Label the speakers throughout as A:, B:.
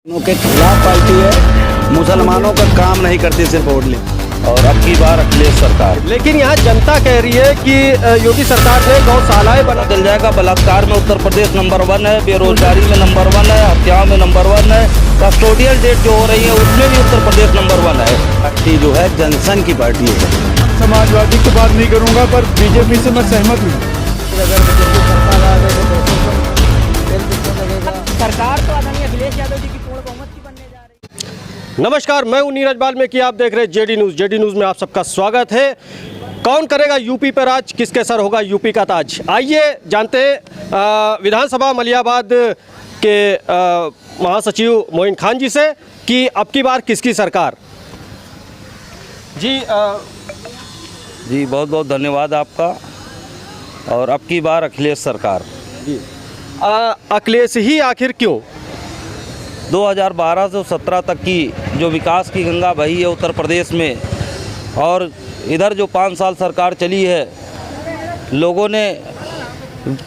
A: के खिलाफ पार्टी है, मुसलमानों का काम नहीं करती, सिर्फ वोट ले।
B: और अब की बार अखिलेश सरकार।
C: लेकिन यहाँ जनता कह रही है कि योगी सरकार ने गौशालाएं बना
B: चल जाएगा। बलात्कार में उत्तर प्रदेश नंबर 1 है, बेरोजगारी में नंबर 1 है, हत्याओं में नंबर 1 है, कस्टोडियल डेट जो हो रही है उसमें भी उत्तर प्रदेश नंबर 1 है।
A: पार्टी जो है जनसंघ की पार्टी है।
D: समाजवादी की बात नहीं करूंगा, पर बीजेपी से मैं सहमत हूँ।
E: सरकार तो आदरणीय अखिलेश यादव जी की पूर्ण बहुमत की बनने जा रही है।
C: नमस्कार, मैं हूं नीरज बाल्मीकि, आप देख रहे हैं जेडी न्यूज़। जेडी न्यूज़ में आप सबका स्वागत है। कौन करेगा यूपी पर राज, किसके सर होगा यूपी का ताज, आइए जानते हैं विधानसभा मलियाबाद के महासचिव मोइन खान जी से कि अब की बार किसकी सरकार। जी
B: जी बहुत बहुत धन्यवाद आपका। और अब की बार अखिलेश सरकार।
C: जी अखिलेश ही आखिर क्यों?
B: 2012 से 17 तक की जो विकास की गंगा बही है उत्तर प्रदेश में, और इधर जो 5 साल सरकार चली है, लोगों ने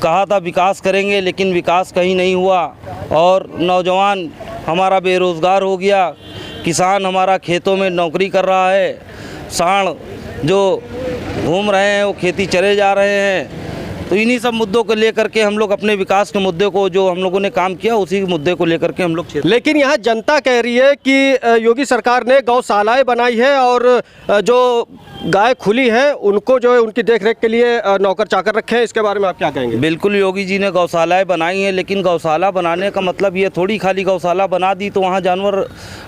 B: कहा था विकास करेंगे, लेकिन विकास कहीं नहीं हुआ। और नौजवान हमारा बेरोज़गार हो गया, किसान हमारा खेतों में नौकरी कर रहा है, सांड जो घूम रहे हैं वो खेती चले जा रहे हैं। तो इन्हीं सब मुद्दों को लेकर के हम लोग अपने विकास के मुद्दे को, जो हम लोगों ने काम किया उसी मुद्दे को लेकर के हम लोग।
C: लेकिन यहाँ जनता कह रही है कि योगी सरकार ने गौशालाएं बनाई है और जो गाय खुली है उनको जो है उनकी देखरेख के लिए नौकर चाकर रखे हैं। इसके बारे में आप क्या कहेंगे?
B: बिल्कुल, योगी जी ने गौशालाएं बनाई हैं, लेकिन गौशाला बनाने का मतलब ये थोड़ी खाली गौशाला बना दी तो वहाँ जानवर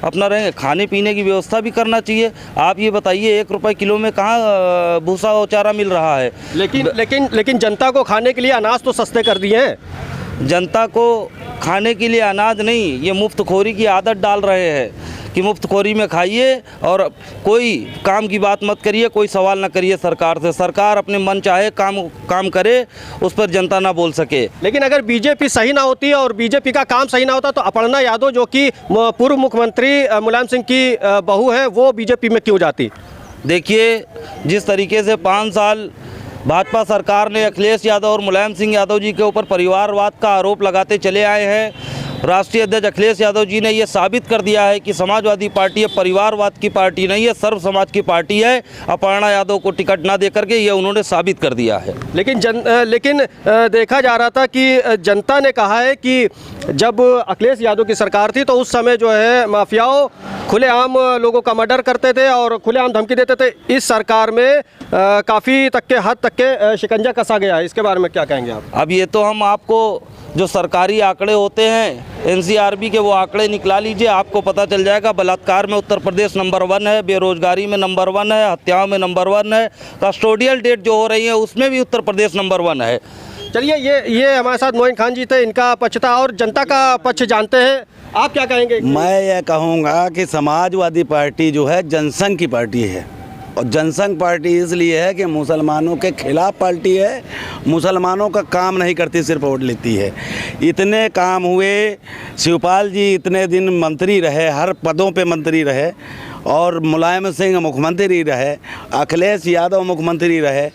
B: अपना रहेंगे। खाने पीने की व्यवस्था भी करना चाहिए। आप ये बताइए, 1 रुपये किलो में कहाँ भूसा और चारा मिल रहा है?
C: लेकिन जनता को खाने के लिए अनाज तो सस्ते कर दिए हैं।
B: जनता को खाने के लिए अनाज नहीं, ये मुफ्तखोरी की आदत डाल रहे हैं कि मुफ्तखोरी में खाइए और कोई काम की बात मत करिए, कोई सवाल ना करिए सरकार से। सरकार अपने मन चाहे काम करे, उस पर जनता ना बोल सके।
C: लेकिन अगर बीजेपी सही ना होती और बीजेपी का काम सही ना होता तो अपर्णा यादव, जो कि पूर्व मुख्यमंत्री मुलायम सिंह की बहू है, वो बीजेपी में क्यों जाती?
B: देखिए, जिस तरीके से 5 साल भाजपा सरकार ने अखिलेश यादव और मुलायम सिंह यादव जी के ऊपर परिवारवाद का आरोप लगाते चले आए हैं, राष्ट्रीय अध्यक्ष अखिलेश यादव जी ने ये साबित कर दिया है कि समाजवादी पार्टी है, परिवारवाद की पार्टी नहीं है, सर्व समाज की पार्टी है। अपर्णा यादव को टिकट ना देकर के ये उन्होंने साबित कर दिया है।
C: लेकिन देखा जा रहा था कि जनता ने कहा है कि जब अखिलेश यादव की सरकार थी तो उस समय जो है माफियाओं खुलेआम लोगों का मर्डर करते थे और खुलेआम धमकी देते थे। इस सरकार में काफ़ी हद तक के शिकंजा कसा गया है। इसके बारे में क्या कहेंगे आप?
B: अब ये तो हम आपको जो सरकारी आंकड़े होते हैं एनसीआरबी के, वो आंकड़े निकला लीजिए, आपको पता चल जाएगा। बलात्कार में उत्तर प्रदेश नंबर 1 है, बेरोजगारी में नंबर 1 है, हत्याओं में नंबर 1 है, कस्टोडियल डेट जो हो रही है उसमें भी उत्तर प्रदेश नंबर 1 है।
C: चलिए, ये हमारे साथ मोइन खान जी थे, इनका पक्ष था और जनता का पक्ष जानते हैं। आप क्या कहेंगे?
A: मैं ये कहूँगा कि समाजवादी पार्टी जो है जनसंघ की पार्टी है, और जनसंघ पार्टी इसलिए है कि मुसलमानों के खिलाफ पार्टी है, मुसलमानों का काम नहीं करती, सिर्फ वोट लेती है। इतने काम हुए, शिवपाल जी इतने दिन मंत्री रहे, हर पदों पे मंत्री रहे, और मुलायम सिंह मुख्यमंत्री रहे, अखिलेश यादव मुख्यमंत्री रहे,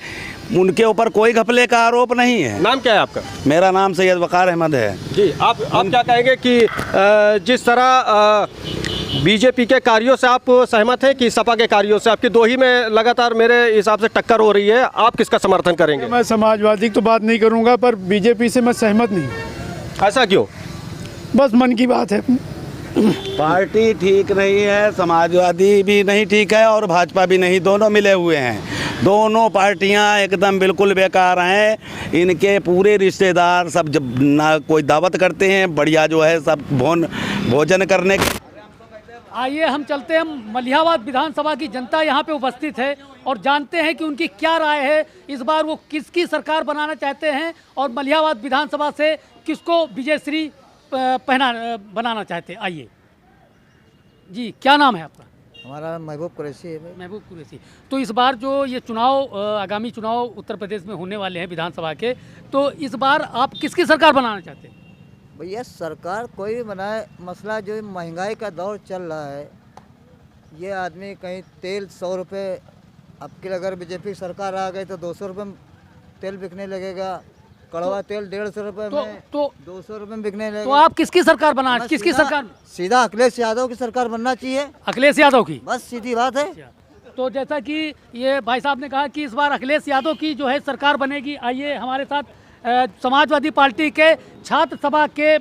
A: उनके ऊपर कोई घपले का आरोप नहीं है।
C: नाम क्या है आपका?
A: मेरा नाम सैयद वकार अहमद है।
C: जी, आप क्या कहेंगे कि जिस तरह बीजेपी के कार्यों से आप सहमत हैं कि सपा के कार्यों से? आपकी दो ही में लगातार मेरे हिसाब से टक्कर हो रही है, आप किसका समर्थन करेंगे?
D: मैं समाजवादी की तो बात नहीं करूंगा, पर बीजेपी से मैं सहमत नहीं।
C: ऐसा क्यों?
D: बस मन की बात है।
A: पार्टी ठीक नहीं है, समाजवादी भी नहीं ठीक है और भाजपा भी नहीं, दोनों मिले हुए हैं। दोनों पार्टियां एकदम बिल्कुल बेकार हैं। इनके पूरे रिश्तेदार सब जब ना कोई दावत करते हैं, बढ़िया जो है सब भोजन करने।
E: आइए हम चलते हैं, मलियाबाद विधानसभा की जनता यहाँ पे उपस्थित है और जानते हैं कि उनकी क्या राय है, इस बार वो किसकी सरकार बनाना चाहते हैं और मलियाबाद विधानसभा से किसको विजयश्री बनाना चाहते हैं। आइए जी, क्या नाम है आपका?
F: हमारा महबूब कुरैशी है भाई।
E: महबूब कुरैशी। तो इस बार जो ये चुनाव आगामी चुनाव उत्तर प्रदेश में होने वाले हैं विधानसभा के, तो इस बार आप किसकी सरकार बनाना चाहते हैं?
F: भैया सरकार कोई भी बनाए, मसला जो महंगाई का दौर चल रहा है, ये आदमी कहीं तेल 100 रुपये, अब की अगर बीजेपी सरकार आ गई तो 200 रुपये तेल बिकने लगेगा। कड़वा तेल 150 रुपए में,
E: तो
F: 200 रुपए में बिकने लगे।
E: तो आप किसकी सरकार बना,
F: बस
E: किसकी
F: सीधा-
E: सरकार?
F: सीधा अखिलेश यादव की सरकार बनना चाहिए,
E: अखिलेश यादव की।
F: बस सीधी बात है।
E: तो जैसा कि ये भाई साहब ने कहा कि इस बार अखिलेश यादव की जो है सरकार बनेगी। आइए हमारे साथ समाजवादी पार्टी के छात्र सभा के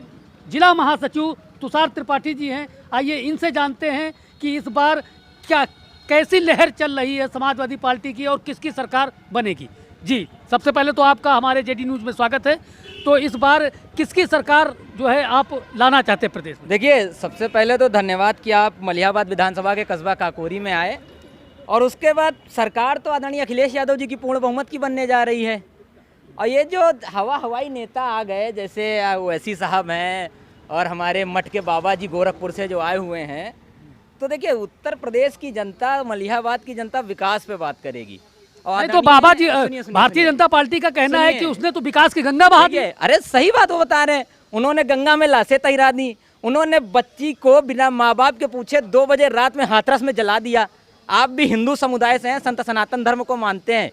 E: जिला महासचिव तुषार त्रिपाठी जी हैं। आइए इनसे जानते हैं कि इस बार क्या कैसी लहर चल रही है समाजवादी पार्टी की और किसकी सरकार बनेगी। जी, सबसे पहले तो आपका हमारे जेडी न्यूज़ में स्वागत है। तो इस बार किसकी सरकार जो है आप लाना चाहते हैं प्रदेश में?
G: देखिए, सबसे पहले तो धन्यवाद कि आप मलिहाबाद विधानसभा के कस्बा काकोरी में आए, और उसके बाद सरकार तो आदरणीय अखिलेश यादव जी की पूर्ण बहुमत की बनने जा रही है। और ये जो हवाई नेता आ गए, जैसे ओवैसी साहब हैं और हमारे मठ के बाबा जी गोरखपुर से जो आए हुए हैं, तो देखिए उत्तर प्रदेश की जनता, मलिहाबाद की जनता विकास पे बात करेगी। और
E: नहीं तो बाबा जी,
G: सुनिए, सुनिए,
E: भारतीय
G: सुनिए।
E: जनता पार्टी का कहना है
G: सुनिए।
E: कि उसने तो विकास की गंगा बहा दी।
G: देखिए, अरे सही बात वो बता रहे हैं, उन्होंने गंगा में लाशें तैरा दी, उन्होंने बच्ची को बिना माँ बाप के पूछे 2 बजे रात में हाथरस में जला दिया। आप भी हिंदू समुदाय से हैं, संत सनातन धर्म को मानते हैं।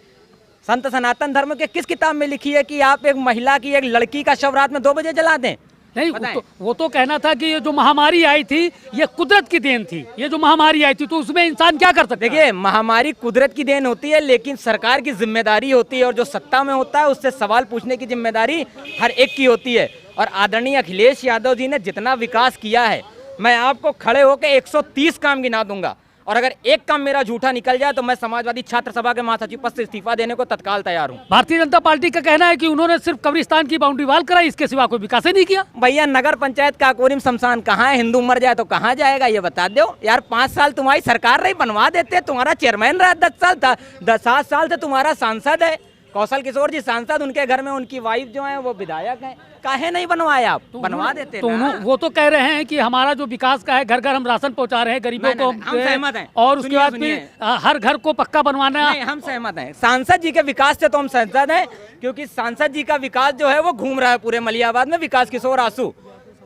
G: संत सनातन धर्म के किस किताब में लिखी है कि आप एक महिला की, एक लड़की का शव रात में 2 बजे जला दें?
E: नहीं,
G: बताएं।
E: वो तो कहना था कि ये जो महामारी आई थी ये कुदरत की देन थी। ये जो महामारी आई थी तो उसमें इंसान क्या कर सकता है?
G: देखिए, महामारी कुदरत की देन होती है, लेकिन सरकार की जिम्मेदारी होती है, और जो सत्ता में होता है उससे सवाल पूछने की जिम्मेदारी हर एक की होती है। और आदरणीय अखिलेश यादव जी ने जितना विकास किया है, मैं आपको खड़े होकर 130 काम गिना दूंगा, और अगर एक काम मेरा झूठा निकल जाए तो मैं समाजवादी छात्र सभा के महासचिव पद से इस्तीफा देने को तत्काल तैयार हूँ।
E: भारतीय जनता पार्टी का कहना है कि उन्होंने सिर्फ कब्रिस्तान की बाउंड्री वाल कराई, इसके सिवा कोई विकास ही नहीं किया।
G: भैया, नगर पंचायत काकोरी में शमशान कहाँ है? हिंदू मर जाए तो कहाँ जाएगा ये बता दो यार। 5 साल तुम्हारी सरकार रही, बनवा देते। तुम्हारा चेयरमैन रहा 10 साल था, 7 साल से तुम्हारा सांसद है कौशल किशोर जी सांसद, उनके घर में उनकी वाइफ जो है वो विधायक है, काहे नहीं बनवाया? आप बनवा देते
E: तो
G: ना।
E: वो तो कह रहे हैं कि हमारा जो विकास का है, घर घर हम राशन पहुंचा रहे हैं गरीबों
G: नहीं,
E: को,
G: नहीं, हम सहमत हैं।
E: और उसके
G: सुनिए,
E: बाद
G: सुनिए।
E: फिर हर घर को पक्का बनवाना।
G: नहीं, हम सहमत हैं। सांसद जी के विकास से तो हम सहमत हैं, क्योंकि सांसद जी का विकास जो है वो घूम रहा है पूरे मलिहाबाद में। विकास किशोर आंसू,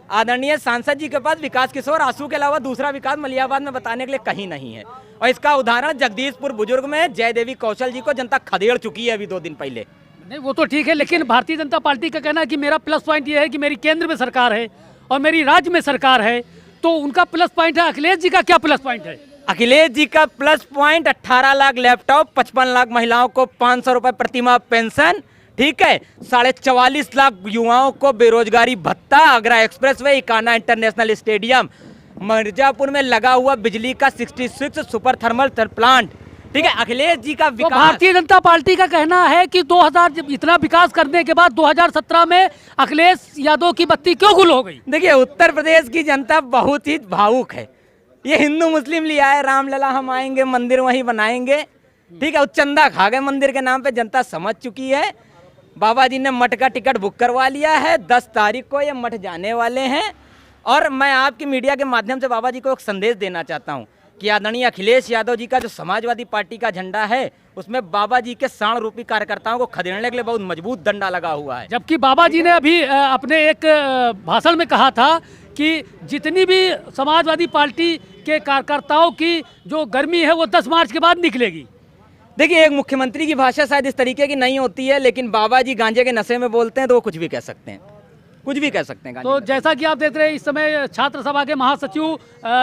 G: आदरणीय सांसद जी के पास विकास किशोर आंसू के अलावा दूसरा विकास मलिहाबाद में बताने के लिए कहीं नहीं है। और इसका उदाहरण जगदीशपुर बुजुर्ग में जयदेवी कौशल जी को जनता खदेड़ चुकी है अभी 2 दिन पहले।
E: नहीं, वो तो ठीक है, लेकिन भारतीय जनता पार्टी का कहना है कि मेरा प्लस पॉइंट ये है कि मेरी केंद्र में सरकार है और मेरी राज्य में सरकार है। तो उनका प्लस पॉइंट है। अखिलेश जी का क्या प्लस पॉइंट है?
G: अखिलेश जी का plus point 18 lakh laptop, 55 lakh महिलाओं को 500 रुपए प्रतिमाह पेंशन, ठीक है, 44.5 लाख युवाओं को बेरोजगारी भत्ता, Agra expressway, Ekana international stadium, Mirzapur में लगा हुआ बिजली का 66 सुपर थर्मल प्लांट, ठीक है। अखिलेश जी का
E: तो
G: विकास,
E: भारतीय जनता पार्टी का कहना है कि 2000 जब इतना विकास करने के बाद 2017 में अखिलेश यादव की बत्ती क्यों गुल हो गई?
G: देखिए, उत्तर प्रदेश की जनता बहुत ही भावुक है। ये हिंदू मुस्लिम लिया है, रामलला हम आएंगे, मंदिर वहीं बनाएंगे, ठीक है। चंदा खा गए मंदिर के नाम पे, जनता समझ चुकी है। बाबा जी ने मठ का टिकट बुक करवा लिया है, 10 तारीख को ये मठ जाने वाले हैं। और मैं आपकी मीडिया के माध्यम से बाबा जी को एक संदेश देना चाहता हूँ कि आदरणीय अखिलेश यादव जी का जो समाजवादी पार्टी का झंडा है, उसमें बाबा जी के साण रूपी कार्यकर्ताओं को खदेड़ने के लिए बहुत मजबूत डंडा लगा हुआ है।
E: जबकि बाबा जी ने अभी अपने एक भाषण में कहा था कि जितनी भी समाजवादी पार्टी के कार्यकर्ताओं की जो गर्मी है वो 10 मार्च के बाद निकलेगी।
G: देखिए, एक मुख्यमंत्री की भाषा शायद इस तरीके की नहीं होती है, लेकिन बाबा जी गांजे के नशे में बोलते हैं तो वो कुछ भी कह सकते हैं, कुछ भी कह सकते हैं।
E: तो जैसा कि आप देख रहे हैं, इस समय छात्र सभा के महासचिव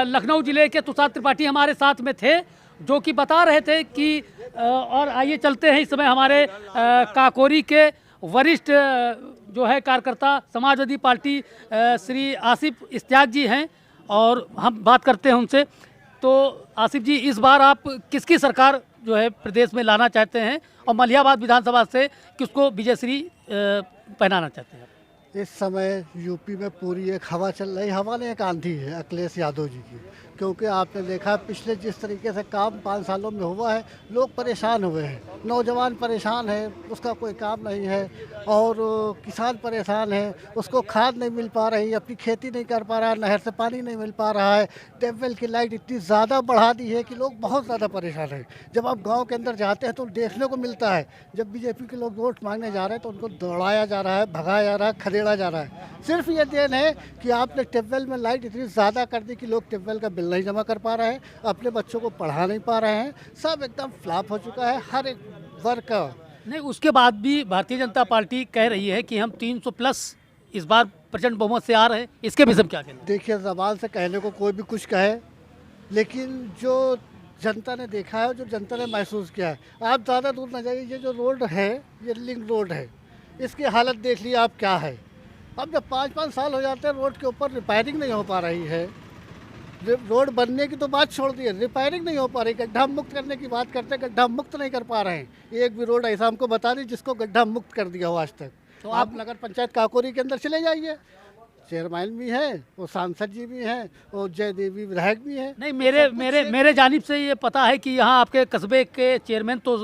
E: लखनऊ जिले के तुषार त्रिपाठी हमारे साथ में थे, जो कि बता रहे थे कि और आइए चलते हैं, इस समय हमारे काकोरी के वरिष्ठ जो है कार्यकर्ता समाजवादी पार्टी श्री आसिफ इश्तियाक जी हैं और हम बात करते हैं उनसे। तो आसिफ जी, इस बार आप किसकी सरकार जो है प्रदेश में लाना चाहते हैं और मलिहाबाद विधानसभा से किसको विजयश्री पहनाना चाहते हैं?
H: इस समय यूपी में पूरी एक हवा चल रही, हवा ने एक आंधी है अखिलेश यादव जी की, क्योंकि आपने देखा पिछले जिस तरीके से काम 5 सालों में हुआ है, लोग परेशान हुए हैं, नौजवान परेशान है, उसका कोई काम नहीं है, और किसान परेशान है, उसको खाद नहीं मिल पा रही, अपनी खेती नहीं कर पा रहा, नहर से पानी नहीं मिल पा रहा है, ट्यूबवेल की लाइट इतनी ज़्यादा बढ़ा दी है कि लोग बहुत ज़्यादा परेशान हैं। जब आप गाँव के अंदर जाते हैं तो देखने को मिलता है, जब बीजेपी के लोग वोट मांगने जा रहे हैं तो उनको दौड़ाया जा रहा है, भगाया जा रहा है, खदेड़ा जा रहा है। सिर्फ ये देन है कि आपने ट्यूबवेल में लाइट इतनी ज़्यादा कर दी कि लोग ट्यूबवेल का बिल नहीं जमा कर पा रहे हैं, अपने बच्चों को पढ़ा नहीं पा रहे हैं, सब एकदम फ्लॉप हो चुका है। हर एक वर्ग का
E: नहीं, उसके बाद भी भारतीय जनता पार्टी कह रही है कि हम 300 प्लस इस बार प्रचंड बहुमत से आ रहे हैं। इसके विषय में क्या कहना है?
H: देखिए, ज़बान से कहने को कोई भी कुछ कहे, लेकिन जो जनता ने देखा है, जो जनता ने महसूस किया है, आप ज़्यादा दूर न जाइए। ये जो रोड है, ये लिंक रोड है, इसकी हालत देख लीजिए आप क्या है। अब जब 5-5 साल हो जाते हैं, रोड के ऊपर रिपेयरिंग नहीं हो पा रही है। रोड बनने की तो बात छोड़ दी है, रिपेयरिंग नहीं हो पा रही। गड्ढा मुक्त करने की बात करते हैं, गड्ढा मुक्त नहीं कर पा रहे हैं। एक भी रोड ऐसा हमको बता दी जिसको गड्ढा मुक्त कर दिया हो आज तक। तो आप नगर पंचायत काकोरी के अंदर चले जाइए, चेयरमैन भी हैं, वो सांसद जी भी हैं, और जय देवी विधायक भी हैं।
E: नहीं, मेरे जानिब से ये पता है कि यहाँ आपके कस्बे के चेयरमैन तो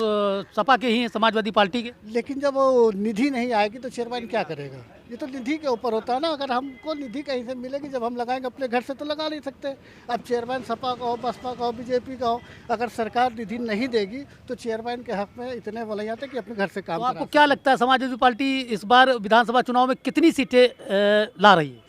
E: सपा के ही हैं, समाजवादी पार्टी के।
H: लेकिन जब वो निधि नहीं आएगी तो चेयरमैन क्या करेगा? ये तो निधि के ऊपर होता है ना। अगर हमको निधि कहीं से मिलेगी, जब हम लगाएंगे अपने घर से तो लगा नहीं सकते। अब चेयरमैन सपा का हो, बसपा का हो, बीजेपी का हो, अगर सरकार निधि नहीं देगी तो चेयरमैन के हक में इतने बोले जाते कि अपने घर से काम
E: तो आपको क्या लगता है समाजवादी पार्टी इस बार विधानसभा चुनाव में कितनी सीटें ला रही है?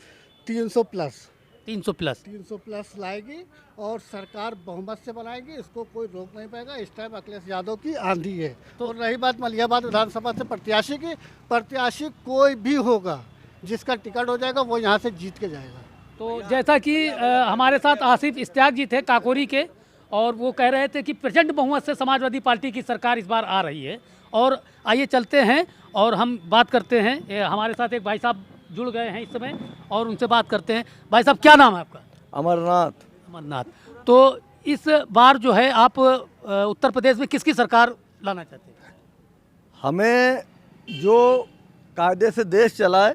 H: 300 प्लस
E: 300
H: प्लस लाएगी और सरकार बहुमत से बनाएगी। इसको कोई रोक नहीं पाएगा। इस टाइम अखिलेश यादव की आंधी है। तो रही बात मलियाबाद विधानसभा से प्रत्याशी की, प्रत्याशी कोई भी होगा, जिसका टिकट हो जाएगा वो यहाँ से जीत के जाएगा।
E: तो जैसा कि हमारे साथ आसिफ इश्तियाक जी थे काकोरी के, और वो कह रहे थे कि प्रचंड बहुमत से समाजवादी पार्टी की सरकार इस बार आ रही है। और आइए चलते हैं और हम बात करते हैं। हमारे साथ एक भाई साहब जुड़ गए हैं इस समय, और उनसे बात करते हैं। भाई साहब, क्या नाम है आपका?
I: अमरनाथ।
E: तो इस बार जो है आप उत्तर प्रदेश में किसकी सरकार लाना चाहते हैं?
I: हमें जो कायदे से देश चलाए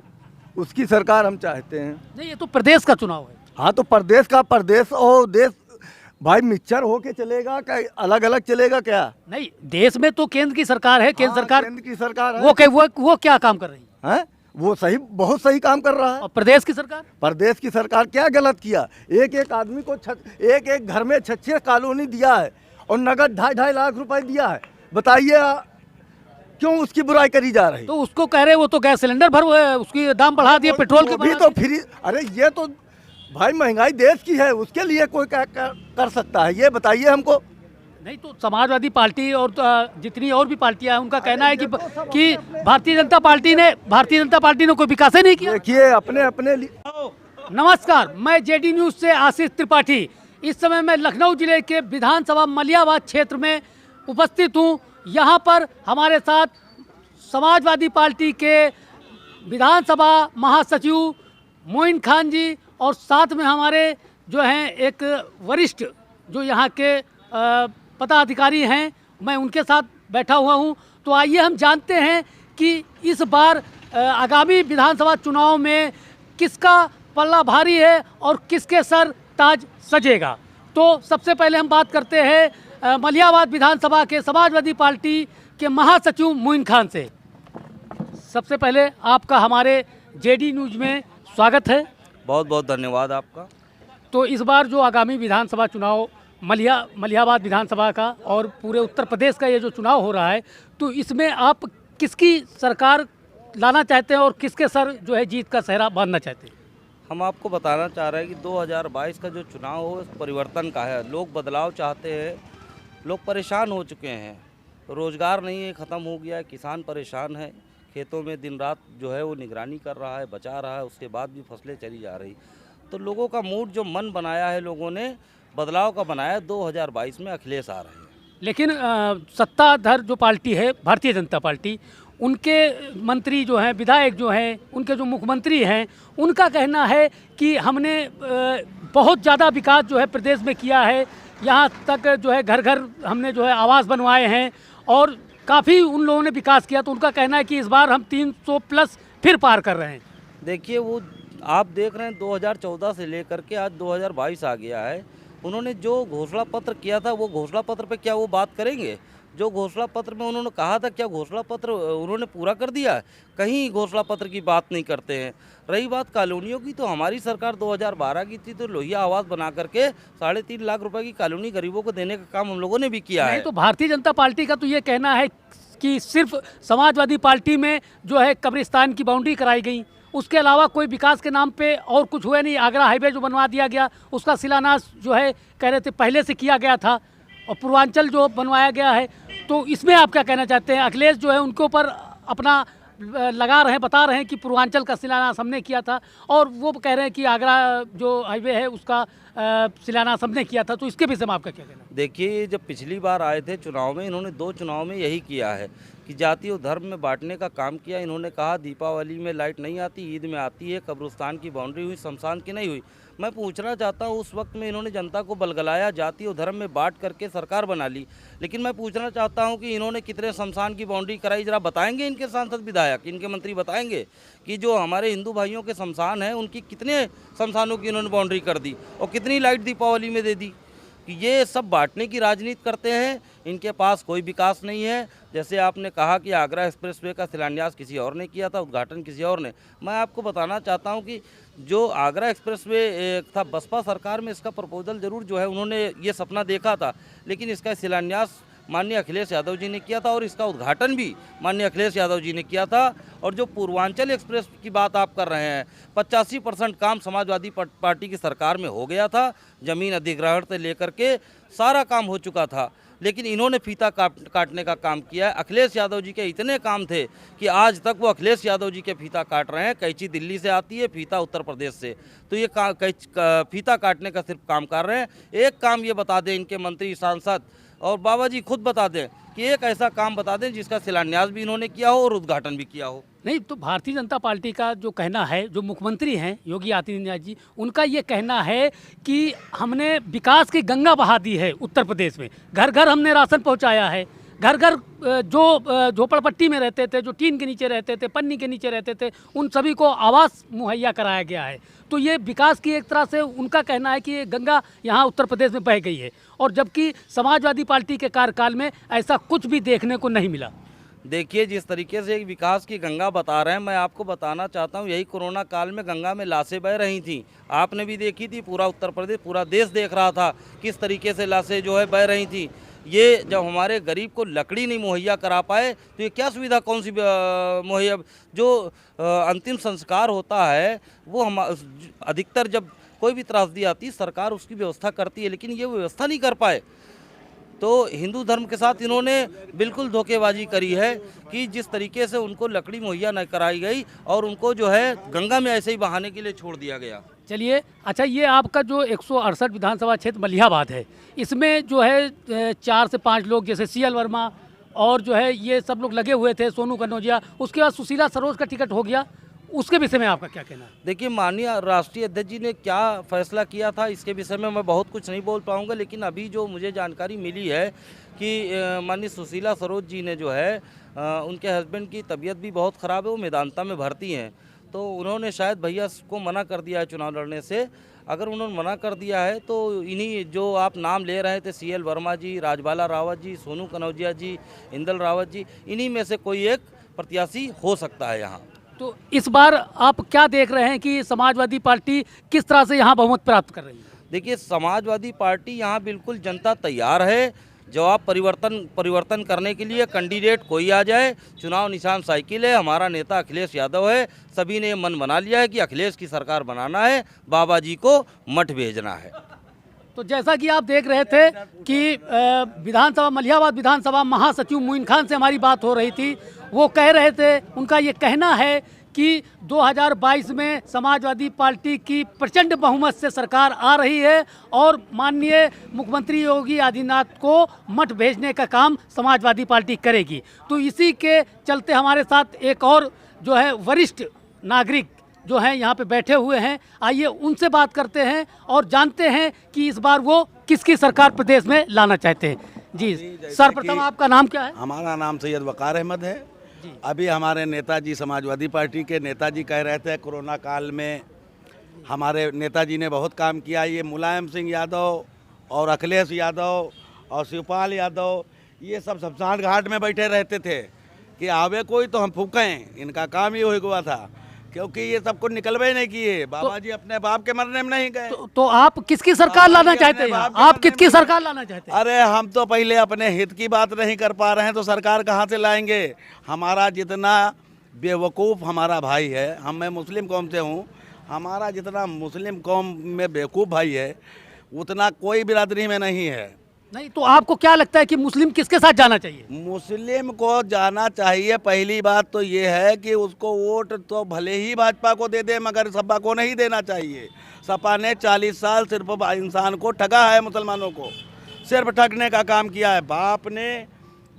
I: उसकी सरकार हम चाहते हैं।
E: नहीं, ये तो प्रदेश का चुनाव है।
I: हाँ, तो प्रदेश और देश भाई मिक्सचर होके चलेगा क्या? अलग अलग चलेगा क्या?
E: नहीं, देश में तो केंद्र की सरकार है। केंद्र सरकार,
I: केंद्र की सरकार है।
E: वो क्या काम कर रही है?
I: वो बहुत सही काम कर रहा है।
E: और प्रदेश की सरकार
I: क्या गलत किया? एक आदमी को एक घर में 6 कॉलोनी दिया है और नगद 2.5 लाख रुपए दिया है। बताइए क्यों उसकी बुराई करी जा रही?
E: तो उसको कह रहे वो तो गैस सिलेंडर भर उसकी दाम बढ़ा दिए, पेट्रोल के
I: भी तो फ्री। अरे ये तो भाई महंगाई देश की है, उसके लिए कोई क्या कर सकता है? ये बताइए हमको।
E: नहीं, तो समाजवादी पार्टी और जितनी और भी पार्टियां हैं उनका कहना है कि भारतीय जनता पार्टी ने कोई विकास ही नहीं किया।
I: देखिए, अपने लिए।
E: नमस्कार, मैं जेडी न्यूज से आशीष त्रिपाठी। इस समय मैं लखनऊ जिले के विधानसभा मलियाबाद क्षेत्र में उपस्थित हूं। यहां पर हमारे साथ समाजवादी पार्टी के विधानसभा महासचिव मोइन खान जी, और साथ में हमारे जो हैं एक वरिष्ठ जो यहाँ के पदाधिकारी हैं, मैं उनके साथ बैठा हुआ हूँ। तो आइए हम जानते हैं कि इस बार आगामी विधानसभा चुनाव में किसका पल्ला भारी है और किसके सर ताज सजेगा। तो सबसे पहले हम बात करते हैं मलियाबाद विधानसभा के समाजवादी पार्टी के महासचिव मोइन खान से। सबसे पहले आपका हमारे जेडी न्यूज में स्वागत है।
B: बहुत बहुत धन्यवाद आपका।
E: तो इस बार जो आगामी विधानसभा चुनाव मलियाबाद विधानसभा का और पूरे उत्तर प्रदेश का ये जो चुनाव हो रहा है, तो इसमें आप किसकी सरकार लाना चाहते हैं और किसके सर जो है जीत का सेहरा बांधना चाहते हैं?
B: हम आपको बताना चाह रहे हैं कि 2022 का जो चुनाव हो परिवर्तन का है। लोग बदलाव चाहते हैं। लोग परेशान हो चुके हैं, रोज़गार नहीं है, ख़त्म हो गया है, किसान परेशान है, खेतों में दिन रात जो है वो निगरानी कर रहा है, बचा रहा है, उसके बाद भी फसलें चली जा रही। तो लोगों का मूड जो मन बनाया है, लोगों ने बदलाव का बनाया। 2022 में अखिलेश आ रहे हैं।
E: लेकिन सत्ताधार जो पार्टी है भारतीय जनता पार्टी, उनके मंत्री जो हैं, विधायक जो हैं, उनके जो मुख्यमंत्री हैं, उनका कहना है कि हमने बहुत ज़्यादा विकास जो है प्रदेश में किया है। यहाँ तक जो है घर घर हमने जो है आवास बनवाए हैं और काफ़ी उन लोगों ने विकास किया। तो उनका कहना है कि इस बार हम 300 प्लस फिर पार कर रहे हैं।
B: देखिए, वो आप देख रहे हैं 2014 से लेकर के आज 2022 आ गया है। उन्होंने जो घोषणा पत्र किया था, वो घोषणा पत्र पे क्या वो बात करेंगे? जो घोषणा पत्र में उन्होंने कहा था, क्या घोषणा पत्र उन्होंने पूरा कर दिया? कहीं घोषणा पत्र की बात नहीं करते हैं। रही बात कॉलोनियों की, तो हमारी सरकार 2012 की थी, तो लोहिया आवास बना करके 3.5 लाख रुपए की कॉलोनी गरीबों को देने का काम हम लोगों ने भी किया है।
E: तो भारतीय जनता पार्टी का तो ये कहना है कि सिर्फ समाजवादी पार्टी में जो है कब्रिस्तान की बाउंड्री कराई गई, उसके अलावा कोई विकास के नाम पे और कुछ हुआ नहीं। आगरा हाईवे जो बनवा दिया गया, उसका शिलान्यास जो है कह रहे थे पहले से किया गया था, और पूर्वांचल जो बनवाया गया है तो इसमें आप क्या कहना चाहते हैं? अखिलेश जो है उनके ऊपर अपना लगा रहे हैं, बता रहे हैं कि पूर्वांचल का शिलान्यास हमने किया था, और वो कह रहे हैं कि आगरा जो हाईवे है उसका शिलान्यास हमने किया था। तो इसके विषय में आपका क्या कहना है?
B: देखिए, जब पिछली बार आए थे चुनाव में, इन्होंने 2 चुनाव में यही किया है कि जाति और धर्म में बांटने का काम किया। इन्होंने कहा दीपावली में लाइट नहीं आती, ईद में आती है, कब्रिस्तान की बाउंड्री हुई, शमशान की नहीं हुई। मैं पूछना चाहता हूँ, उस वक्त में इन्होंने जनता को बलगलाया, जाति और धर्म में बांट करके सरकार बना ली, लेकिन मैं पूछना चाहता हूँ कि इन्होंने कितने शमशान की बाउंड्री कराई? जरा बताएंगे इनके सांसद विधायक, इनके मंत्री बताएंगे कि जो हमारे हिंदू भाइयों के शमशान हैं उनकी कितने शमशानों की इन्होंने बाउंड्री कर दी और कितनी लाइट दीपावली में दे दी? कि ये सब बांटने की राजनीति करते हैं। इनके पास कोई विकास नहीं है। जैसे आपने कहा कि आगरा एक्सप्रेसवे का शिलान्यास किसी और ने किया था, उद्घाटन किसी और ने। मैं आपको बताना चाहता हूं कि जो आगरा एक्सप्रेसवे था, बसपा सरकार में इसका प्रपोजल जरूर जो है उन्होंने ये सपना देखा था, लेकिन इसका शिलान्यास माननीय अखिलेश यादव जी ने किया था और इसका उद्घाटन भी माननीय अखिलेश यादव जी ने किया था। और जो पूर्वांचल एक्सप्रेस की बात आप कर रहे हैं, 85% काम समाजवादी पार्टी की सरकार में हो गया था। ज़मीन अधिग्रहण से लेकर के सारा काम हो चुका था, लेकिन इन्होंने फीता काटने का काम किया है। अखिलेश यादव जी के इतने काम थे कि आज तक वो अखिलेश यादव जी के फीता काट रहे हैं। कैंची दिल्ली से आती है, फीता उत्तर प्रदेश से, तो ये फीता काटने का सिर्फ काम कर रहे हैं। एक काम ये बता दें इनके मंत्री, सांसद और बाबा जी खुद बता दें कि एक ऐसा काम बता दें जिसका शिलान्यास भी इन्होंने किया हो और उद्घाटन भी किया हो।
E: नहीं, तो भारतीय जनता पार्टी का जो कहना है, जो मुख्यमंत्री हैं योगी आदित्यनाथ जी, उनका ये कहना है कि हमने विकास की गंगा बहा दी है उत्तर प्रदेश में। घर घर हमने राशन पहुंचाया है, घर घर जो झोपड़पट्टी में रहते थे, जो टीन के नीचे रहते थे, पन्नी के नीचे रहते थे, उन सभी को आवास मुहैया कराया गया है। तो ये विकास की एक तरह से उनका कहना है कि ये गंगा यहाँ उत्तर प्रदेश में बह गई है, और जबकि समाजवादी पार्टी के कार्यकाल में ऐसा कुछ भी देखने को नहीं मिला।
B: देखिए, जिस तरीके से एक विकास की गंगा बता रहे हैं, मैं आपको बताना चाहता हूँ, यही कोरोना काल में गंगा में लाशें बह रही थी। आपने भी देखी थी, पूरा उत्तर प्रदेश, पूरा देश देख रहा था किस तरीके से लाशें जो है बह रही थी। ये जब हमारे गरीब को लकड़ी नहीं मुहैया करा पाए तो ये क्या सुविधा कौन सी मुहैया? जो अंतिम संस्कार होता है वो हम अधिकतर जब कोई भी त्रासदी आती सरकार उसकी व्यवस्था करती है, लेकिन ये व्यवस्था नहीं कर पाए। तो हिंदू धर्म के साथ इन्होंने बिल्कुल धोखेबाजी करी है कि जिस तरीके से उनको लकड़ी मुहैया न कराई गई और उनको जो है गंगा में ऐसे ही बहाने के लिए छोड़ दिया गया।
E: चलिए, अच्छा, ये आपका जो 168 विधानसभा क्षेत्र मलिहाबाद है, इसमें जो है 4 से 5 लोग, जैसे CL वर्मा और जो है ये सब लोग लगे हुए थे, सोनू कनौजिया, उसके बाद सुशीला सरोज का टिकट हो गया, उसके विषय में आपका क्या कहना है?
B: देखिए, माननीय राष्ट्रीय अध्यक्ष जी ने क्या फैसला किया था इसके विषय में मैं बहुत कुछ नहीं बोल पाऊंगा, लेकिन अभी जो मुझे जानकारी मिली है कि माननीय सुशीला सरोज जी ने जो है उनके हस्बैंड की तबीयत भी बहुत ख़राब है, वो मेदांता में भर्ती हैं, तो उन्होंने शायद भैया को मना कर दिया है चुनाव लड़ने से। अगर उन्होंने मना कर दिया है तो इन्हीं जो आप नाम ले रहे थे, CL वर्मा जी, राजबाला रावत जी, सोनू कनौजिया जी, इंदल रावत जी, इन्हीं में से कोई एक प्रत्याशी हो सकता है यहाँ।
E: तो इस बार आप क्या देख रहे हैं कि समाजवादी पार्टी किस तरह से यहाँ बहुमत प्राप्त कर रही है?
B: देखिए, समाजवादी पार्टी यहाँ बिल्कुल जनता तैयार है। जवाब परिवर्तन करने के लिए कैंडिडेट कोई आ जाए, चुनाव निशान साइकिल है। हमारा नेता अखिलेश यादव है। सभी ने मन बना लिया है कि अखिलेश की सरकार बनाना है, बाबा जी को मठ भेजना है।
E: तो जैसा कि आप देख रहे थे कि विधानसभा, मलिहाबाद विधानसभा महासचिव मोइन खान से हमारी बात हो रही थी। वो कह रहे थे, उनका ये कहना है कि 2022 में समाजवादी पार्टी की प्रचंड बहुमत से सरकार आ रही है और माननीय मुख्यमंत्री योगी आदित्यनाथ को मठ भेजने का काम समाजवादी पार्टी करेगी। तो इसी के चलते हमारे साथ एक और जो है वरिष्ठ नागरिक जो हैं यहाँ पे बैठे हुए हैं, आइए उनसे बात करते हैं और जानते हैं कि इस बार वो किसकी सरकार प्रदेश में लाना चाहते हैं। जी सर्वप्रथम आपका नाम क्या है?
A: हमारा नाम सैयद वकार अहमद है। अभी हमारे नेताजी, समाजवादी पार्टी के नेताजी कह रहे थे कोरोना काल में हमारे नेताजी ने बहुत काम किया। ये मुलायम सिंह यादव और अखिलेश यादव और शिवपाल यादव ये सब शमशान घाट में बैठे रहते थे कि आवे कोई तो हम फूकें। इनका काम ही हो गया था, क्योंकि ये सबको निकलवे नहीं किए। बाबा जी अपने बाप के मरने में नहीं गए।
E: तो आप किसकी सरकार लाना चाहते हैं? आप किसकी सरकार लाना चाहते हैं?
A: अरे हम तो पहले अपने हित की बात नहीं कर पा रहे हैं तो सरकार कहाँ से लाएंगे? हमारा जितना बेवकूफ़ हमारा भाई है, मैं मुस्लिम कौम से हूँ, हमारा जितना मुस्लिम कौम में बेवकूफ़ भाई है उतना कोई बिरादरी में नहीं है।
E: नहीं तो आपको क्या लगता है कि मुस्लिम किसके साथ जाना चाहिए?
A: मुस्लिम को जाना चाहिए। पहली बात तो ये है कि उसको वोट तो भले ही भाजपा को दे दे, मगर सपा को नहीं देना चाहिए। सपा ने 40 साल सिर्फ इंसान को ठगा है, मुसलमानों को सिर्फ ठगने का काम किया है। बाप ने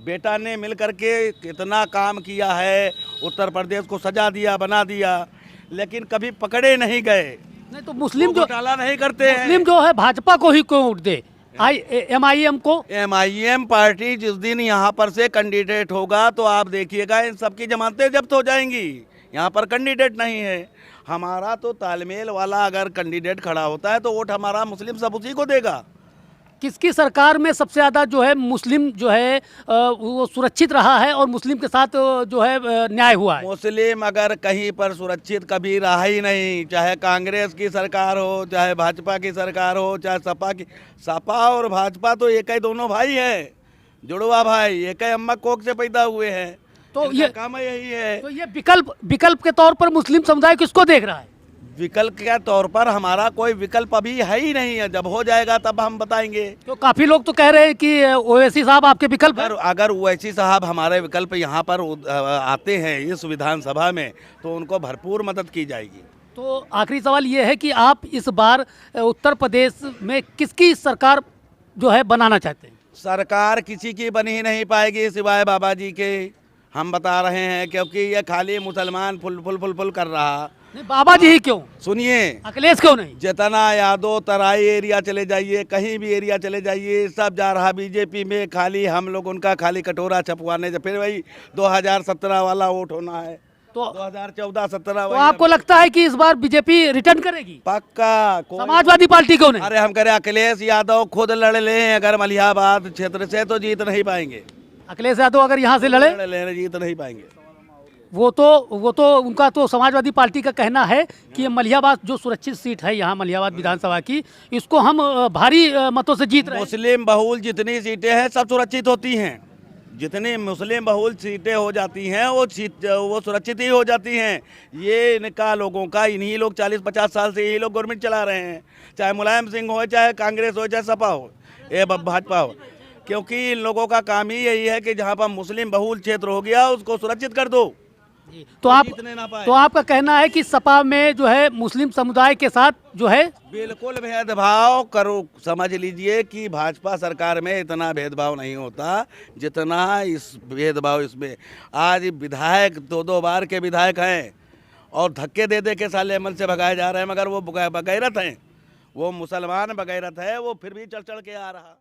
A: बेटा ने मिल करके कितना काम किया है, उत्तर प्रदेश को सजा दिया, बना दिया, लेकिन कभी पकड़े नहीं गए।
E: नहीं तो मुस्लिम जो
A: घोटाला नहीं करते हैं।
E: मुस्लिम जो है भाजपा को ही क्यों वोट दे? MIM को?
A: MIM पार्टी जिस दिन यहाँ पर से कैंडिडेट होगा तो आप देखिएगा इन सबकी जमानतें जब्त हो जाएंगी। यहाँ पर कैंडिडेट नहीं है। हमारा तो तालमेल वाला अगर कैंडिडेट खड़ा होता है तो वोट हमारा मुस्लिम सब उसी को देगा।
E: किसकी सरकार में सबसे ज़्यादा जो है मुस्लिम जो है वो सुरक्षित रहा है और मुस्लिम के साथ जो है न्याय हुआ है?
A: मुस्लिम अगर कहीं पर सुरक्षित कभी रहा ही नहीं, चाहे कांग्रेस की सरकार हो, चाहे भाजपा की सरकार हो, चाहे सपा की। सपा और भाजपा तो एक ही दोनों भाई हैं, जुड़वा भाई, एक ही अम्मा कोख से पैदा हुए हैं।
E: तो ये
A: काम यही है।
E: तो ये विकल्प के तौर पर मुस्लिम समुदाय किसको देख रहा है?
A: विकल्प के तौर पर हमारा कोई विकल्प अभी है ही नहीं है। जब हो जाएगा तब हम बताएंगे।
E: तो काफी लोग तो कह रहे हैं कि ओवैसी साहब आपके विकल्प हैं।
A: अगर ओवैसी साहब हमारे विकल्प यहाँ पर आते हैं इस विधानसभा में तो उनको भरपूर मदद की जाएगी।
E: तो आखिरी सवाल ये है कि आप इस बार उत्तर प्रदेश में किसकी सरकार जो है बनाना चाहते हैं?
A: सरकार किसी की बन ही नहीं पाएगी सिवाय बाबा जी के, हम बता रहे हैं, क्योंकि ये खाली मुसलमान फुल कर रहा।
E: नहीं, बाबा जी ही क्यों?
A: सुनिए,
E: अखिलेश क्यों नहीं?
A: जितना यादव तराई एरिया चले जाइए, कहीं भी एरिया चले जाइए, सब जा रहा बीजेपी में। खाली हम लोग उनका खाली कटोरा छपवाने, फिर वही 2017 वाला वोट होना है।
E: तो
A: 2014-17
E: तो आपको लगता है कि इस बार बीजेपी रिटर्न करेगी?
A: पक्का।
E: समाजवादी पार्टी क्यों नहीं?
A: अरे हम करें, अखिलेश यादव खुद लड़ लें अगर मलिहाबाद क्षेत्र से तो जीत नहीं पाएंगे।
E: अखिलेश यादव अगर यहाँ से लड़े
A: जीत नहीं पाएंगे।
E: वो तो उनका तो समाजवादी पार्टी का कहना है कि ये मलिहाबाद जो सुरक्षित सीट है यहाँ मलिहाबाद विधानसभा की, इसको हम भारी मतों से जीत रहे हैं।
A: मुस्लिम बहुल जितनी सीटें हैं सब सुरक्षित होती हैं। जितनी मुस्लिम बहुल सीटें हो जाती हैं वो सुरक्षित ही हो जाती हैं। ये इनका लोगों का, इन्हीं लोग 40-50 साल से यही लोग गवर्नमेंट चला रहे हैं, चाहे मुलायम सिंह हो, चाहे कांग्रेस हो, चाहे सपा हो, ये भाजपा हो। क्योंकि इन लोगों का काम ही यही है कि जहाँ पर मुस्लिम बहुल क्षेत्र हो गया उसको सुरक्षित कर दो।
E: तो आपका कहना है कि सपा में जो है मुस्लिम समुदाय के साथ जो है
A: बिल्कुल भेदभाव करो। समझ लीजिए कि भाजपा सरकार में इतना भेदभाव नहीं होता जितना इस भेदभाव इसमें। आज विधायक 2-2 बार के विधायक हैं और धक्के दे दे के साले अमल से भगाए जा रहे हैं, मगर वो बगैरत हैं, वो मुसलमान बगैरत है, वो फिर भी चढ़ के आ रहा।